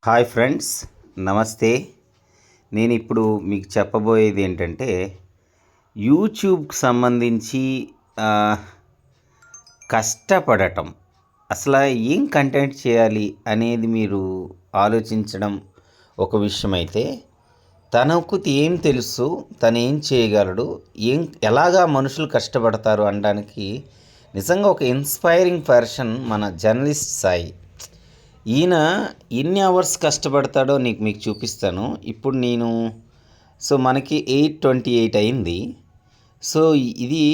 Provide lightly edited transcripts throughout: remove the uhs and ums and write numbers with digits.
Hi friends, నమస్తే. నేను ఇప్పుడు మీకు చెప్పబోయేది ఏంటంటే యూట్యూబ్కి సంబంధించి కష్టపడటం, అసలు ఏం కంటెంట్ చేయాలి అనేది మీరు ఆలోచించడం ఒక విషయం అయితే, తనకు ఏం తెలుసు, తను ఏం చేయగలడు, ఎలాగా మనుషులు కష్టపడతారు అనడానికి నిజంగా ఒక ఇన్స్పైరింగ్ పర్సన్ మన జర్నలిస్ట్ సాయి. ఈయన ఎన్ని అవర్స్ కష్టపడతాడో మీకు చూపిస్తాను. ఇప్పుడు నేను మనకి 8:28 అయింది. ఇది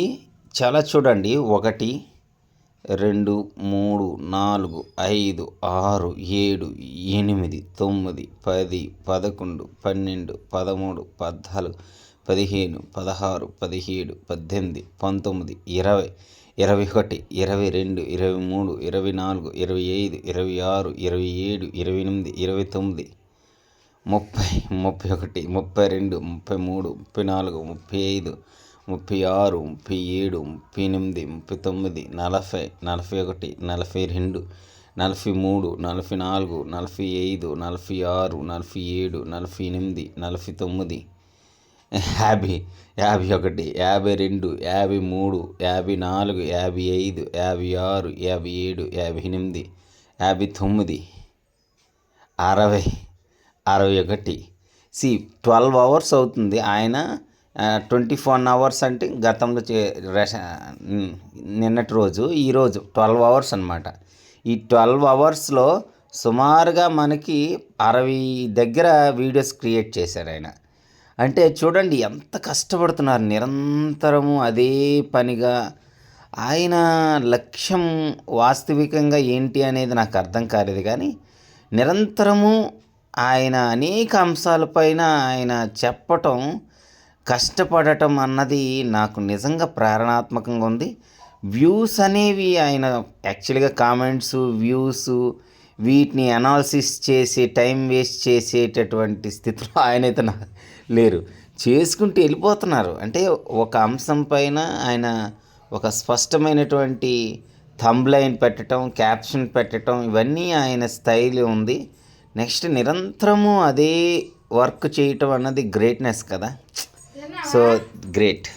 చాలా చూడండి. 1 2 3 4 5 6 7 8 9 10 11 12 13 14 15 16 17 18 19 20 21 22 23 24 25 26 27 28 29 30 31 32 33 34 35 36 37 38 39 40 41 42 43 44 45 46 47 48 49 50 51 52 53 54 55 56 57 58 59 60 61. 12 అవర్స్ అవుతుంది. ఆయన 24 అవర్స్ అంటే గతంలో నిన్నటి రోజు, ఈరోజు 12 అవర్స్ అనమాట. ఈ 12 అవర్స్లో సుమారుగా మనకి 60 దగ్గర వీడియోస్ క్రియేట్ చేశారు ఆయన. అంటే చూడండి ఎంత కష్టపడుతున్నారు, నిరంతరము అదే పనిగా. ఆయన లక్ష్యం వాస్తవికంగా ఏంటి అనేది నాకు అర్థం కాలేదు, కానీ నిరంతరము ఆయన అనేక అంశాలపైన ఆయన చెప్పటం, కష్టపడటం అన్నది నాకు నిజంగా ప్రేరణాత్మకంగా ఉంది. వ్యూస్ అనేవి ఆయన యాక్చువల్గా కామెంట్స్, వ్యూస్ వీటిని అనాలిసిస్ చేసి టైం వేస్ట్ చేసేటటువంటి స్థితిలో ఆయనైతే లేరు. చేసుకుంటూ వెళ్ళిపోతున్నారు. అంటే ఒక అంశం పైన ఆయన ఒక స్పష్టమైనటువంటి థంబ్లైన్ పెట్టడం, క్యాప్షన్ పెట్టడం, ఇవన్నీ ఆయన స్టైల్ ఉంది. నెక్స్ట్ నిరంతరము అదే వర్క్ చేయటం అన్నది గ్రేట్నెస్ కదా. గ్రేట్.